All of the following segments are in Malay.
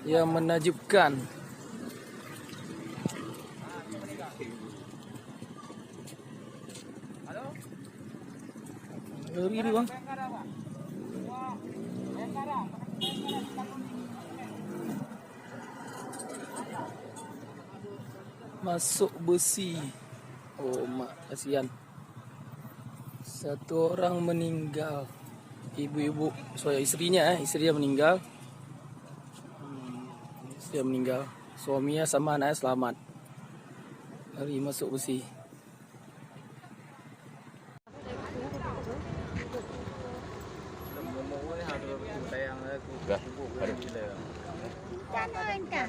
yang menakjubkan. Ngeri dia bang. Masuk besi. Oh mak, kasihan. Satu orang meninggal. Ibu-ibu, isterinya meninggal. Isteri meninggal. Suaminya sama anaknya selamat. Hari masuk besi. Jangan kan?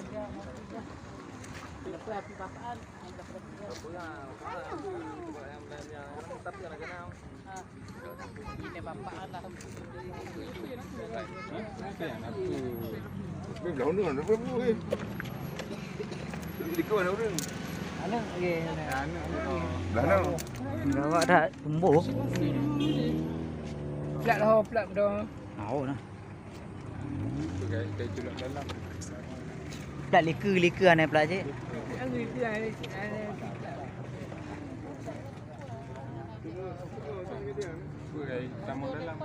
Gawak dah tumbuh. Plat dah, plat dah. Tahu nah. Plat lika aneh plat je. Tamu dalam.